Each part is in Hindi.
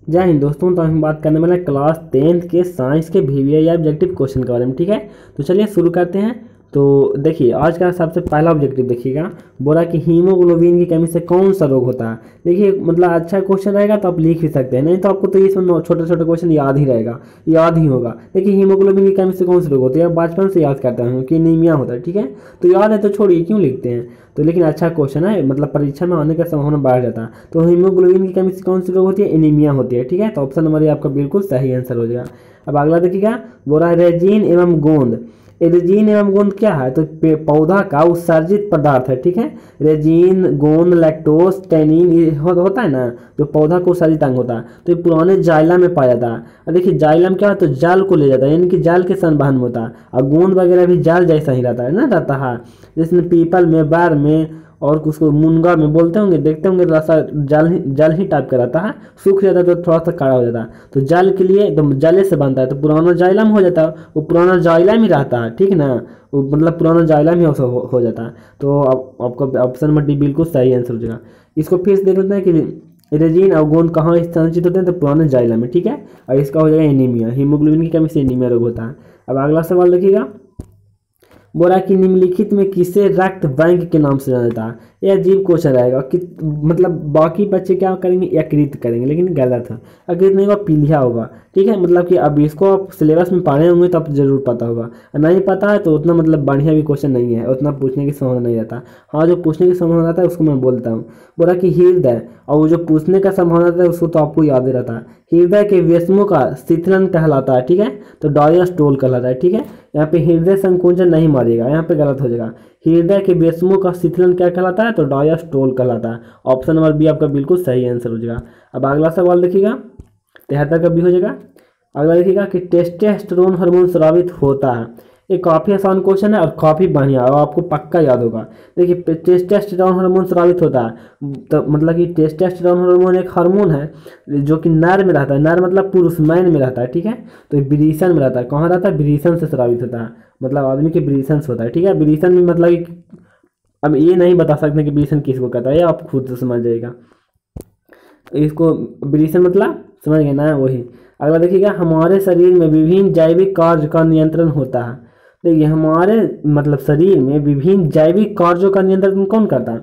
जय हिंद दोस्तों। तो हम बात करने वाले हैं क्लास 10th के साइंस के वीवीआई ऑब्जेक्टिव क्वेश्चन के बारे में। ठीक है, तो चलिए शुरू करते हैं। तो देखिए आज का सबसे पहला ऑब्जेक्टिव देखिएगा, बोला कि हीमोग्लोबिन की कमी से कौन सा रोग होता है। देखिए मतलब अच्छा क्वेश्चन रहेगा तो आप लिख भी सकते हैं, नहीं तो आपको तो इसमें छोटे छोटे क्वेश्चन याद ही रहेगा, याद ही होगा। देखिए हीमोग्लोबिन की कमी से कौन सा रोग होता है, बचपन से याद करता हूँ कि एनीमिया होता है। ठीक है, तो याद है तो छोड़िए, क्यों लिखते हैं। तो लेकिन अच्छा क्वेश्चन है, मतलब परीक्षा में आने का संभावना बढ़ जाता है। तो हीमोग्लोबिन की कमी से कौन सी रोग होती है, एनीमिया होती है। ठीक है, तो ऑप्शन नंबर ये आपका बिल्कुल सही आंसर हो जाएगा। अब अगला देखिएगा, बोला रेजिन एवं गोंद। रेजिन एवं गोंद क्या है, तो पौधा का उत्सर्जित पदार्थ है। ठीक है, रेजिन, गोंद, लैक्टोज, टैनिन ये होता है ना, जो पौधा को उत्सर्जित अंग होता है। तो ये पुराने जाइलम में पाया जाता है। और देखिए जाइलम क्या है, तो जाल को ले जाता है, यानी कि जाल के संवहन में होता है। और गोंद वगैरह भी जाल जैसा ही रहता है ना, रहता है। जिसमें पीपल में, बार में और उसको मुनगा में बोलते होंगे, देखते होंगे, रास्ता जल ही टाइप का रहता है। सूख जाता है तो थोड़ा सा काला हो जाता है। तो जल के लिए एकदम जले से बनता है, तो पुराना जाइलम हो जाता है। वो पुराना जाइलम ही रहता है, ठीक ना, वो मतलब पुराना जाइलम ही हो जाता है। तो आपका ऑप्शन नंबर डी बिल्कुल सही आंसर हो जाएगा। इसको फिर से देख लेते हैं कि रेजिन और गोंद कहाँ संचित होते हैं, तो पुराने जाइलम में। ठीक है, और इसका हो जाएगा एनीमिया, हीमोग्लोबिन की कमी से एनीमिया रोग होता है। अब अगला सवाल देखिएगा, बोला कि निम्नलिखित में किसे रक्त बैंक के नाम से जाना जाता है। यह अजीब क्वेश्चन रहेगा कि मतलब बाकी बच्चे क्या करेंगे, यकृत करेंगे, लेकिन गलत है। यकृत नहीं होगा, पीलिया होगा। ठीक है, मतलब कि अब इसको आप सिलेबस में पढ़े होंगे तो आप जरूर पता होगा, नहीं पता है तो उतना मतलब बढ़िया भी क्वेश्चन नहीं है, उतना पूछने की संभावना नहीं रहता। हाँ, जो पूछने की संभावना रहता है उसको मैं बोलता हूँ। बोला कि हृदय, और वो जो पूछने का संभावना रहता है उसको तो आपको याद ही रहता है। हृदय के वेश्मों का शिथिलन कहलाता है। ठीक है, तो डायस्टोल कहलाता है। ठीक है, यहाँ पे हृदय संकुचन नहीं मारिएगा, यहाँ पे गलत हो जाएगा। हृदय के वेश्मों का शिथिलन क्या कहलाता है, तो डायस्टोल कहलाता है। ऑप्शन नंबर बी आपका बिल्कुल सही आंसर हो जाएगा। अब अगला सवाल देखिएगा, 73 का भी हो जाएगा। अगला देखिएगा कि टेस्टोस्टेरोन हार्मोन स्रावित होता है। ये काफ़ी आसान क्वेश्चन है और काफ़ी बढ़िया, और आपको पक्का याद होगा। देखिए टेस्टोस्टेरोन हार्मोन स्रावित होता है, तो मतलब कि टेस्टोस्टेरोन हार्मोन एक हार्मोन है जो कि नर में रहता है। नर मतलब पुरुष, मैन में रहता है। ठीक है, तो विरिसन में रहता है। कहाँ रहता है, विरिसन से स्रावित होता है, मतलब आदमी के विरिसन से होता है। ठीक है, विरिसन में मतलब कि अब ये नहीं बता सकते कि विरिसन किसको कहता है, ये आप खुद से समझ जाइएगा। इसको विरिसन मतलब समझ गए ना, वही। अगला देखिएगा, हमारे शरीर में विभिन्न जैविक कार्य का नियंत्रण होता है। देखिए हमारे मतलब शरीर में विभिन्न जैविक कार्यों का नियंत्रण कौन करता है।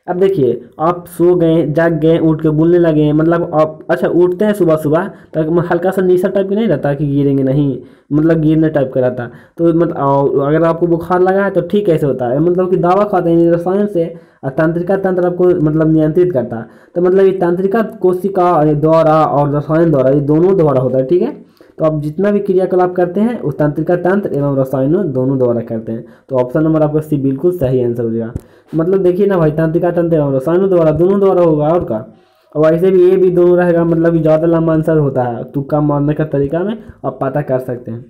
अब देखिए आप सो गए, जाग गए, उठ के बोलने लगे, मतलब आप अच्छा उठते हैं सुबह सुबह तो हल्का सा नीसा टाइप का नहीं रहता कि गिरेंगे नहीं, मतलब गिरने टाइप का रहता। तो मतलब अगर आपको बुखार लगा है तो ठीक कैसे होता है, मतलब कि दवा खाते हैं रसायन से, और तंत्रिका तंत्र आपको मतलब नियंत्रित करता है। तो मतलब ये तंत्रिका कोशिका द्वारा और रसायन द्वारा, ये दोनों द्वारा होता है। ठीक है, तो आप जितना भी क्रियाकलाप करते हैं वो तंत्रिका तंत्र एवं रसायनों दोनों द्वारा करते हैं। तो ऑप्शन नंबर आपका सी बिल्कुल सही आंसर हो जाएगा। मतलब देखिए ना भाई, तंत्रिका तंत्र एवं रसायनों द्वारा, दोनों द्वारा होगा और का। और वैसे भी ये भी दोनों रहेगा, मतलब कि ज़्यादा लंबा आंसर होता है, तुक्का मारने का तरीका में आप पता कर सकते हैं।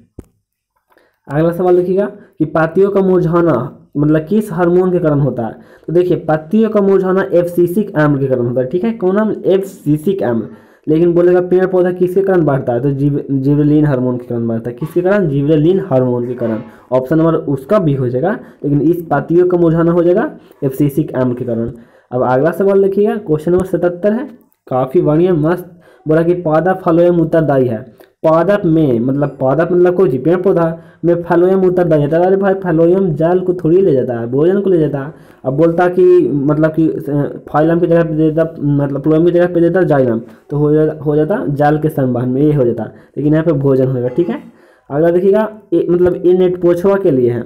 अगला सवाल देखिएगा कि पत्तियों का मुरझाना मतलब किस हार्मोन के कारण होता है। तो देखिए पत्तियों का मुरझाना एब्सिसिक अम्ल के कारण होता है। ठीक है, कौन नाम, एब्सिसिक अम्ल। लेकिन बोलेगा पेड़ पौधा किसके कारण बढ़ता है, तो जिबरेलिन हार्मोन के कारण बढ़ता है। किसके कारण, जिबरेलिन हार्मोन के कारण। ऑप्शन नंबर उसका भी हो जाएगा, लेकिन इस पत्तियों का मुरझाना हो जाएगा एब्सिसिक अम्ल के कारण। अब अगला सवाल देखिएगा, क्वेश्चन नंबर 77 है, काफ़ी बढ़िया मस्त। बोला कि पादप फलोयम उत्तरदायी है। पादप में मतलब पादप मतलब कोई पेड़ पौधा में फलोयम उत्तरदायी है। अरे भाई फलोयम जल को थोड़ी ले जाता है, भोजन को ले जाता है। अब बोलता कि मतलब कि फाइलम की जगह पे देता, मतलब फ्लोयम की जगह पे देता जाइलम, तो हो जाता जल के संवहन में, ये हो जाता। लेकिन यहाँ पे भोजन होगा। ठीक है, अगला देखिएगा, मतलब ये नेट पोछवा के लिए है।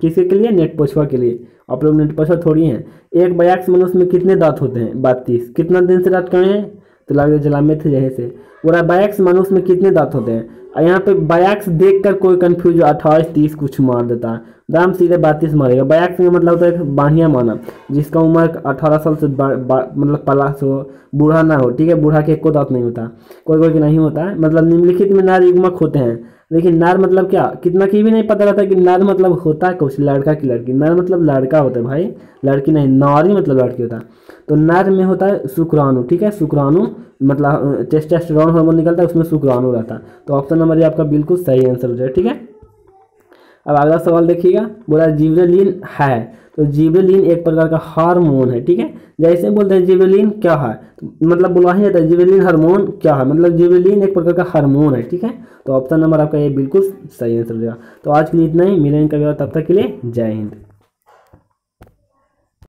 किसके के लिए, नेट पोछवा के लिए। आप लोग नेट पोछवा थोड़ी हैं। एक वयस्क मनुष्य में कितने दांत होते हैं, 32। कितना दिन से दांत कहे हैं, तो लग जला में थे जैसे से। पूरा वयस्क मनुष्य में कितने दांत होते हैं, और यहाँ पे वयस्क देखकर कोई कंफ्यूज 28 30 कुछ मार देता है, दाम सीधे 32 मारेगा। वयस्क में मतलब होता है बढ़िया मानव, जिसका उम्र 18 साल से मतलब प्लस हो, बूढ़ा ना हो। ठीक है, बूढ़ा के एको दांत नहीं होता, कोई कोई के नहीं होता है। मतलब निम्नलिखित में नर युग्मक होते हैं। लेकिन नर मतलब क्या, कितना की भी नहीं पता रहता कि नर मतलब होता है कुछ, लड़का की लड़की। नर मतलब लड़का होता है भाई, लड़की नहीं, नारी मतलब लड़की होता है। तो नर में होता है शुक्राणु। ठीक है, शुक्राणु मतलब टेस्टोस्टेरोन हार्मोन निकलता है, उसमें शुक्राणु रहता है। तो ऑप्शन नंबर ये आपका बिल्कुल सही आंसर हो जाएगा। ठीक है, अब अगला सवाल देखिएगा, बोला जिबरेलिन है, तो जिबरेलिन एक प्रकार का हार्मोन है, ठीक है। जैसे बोलते हैं जिबरेलिन क्या है, मतलब बोला ही जाता है जिबरेलिन हार्मोन क्या है, मतलब जिबरेलिन एक प्रकार का हार्मोन है, ठीक है। तो ऑप्शन नंबर आपका ये बिल्कुल सही आंसर हो जाएगा। तो आज के लिए इतना ही, मिलेंगे कभी और, तब तक के लिए जय हिंद।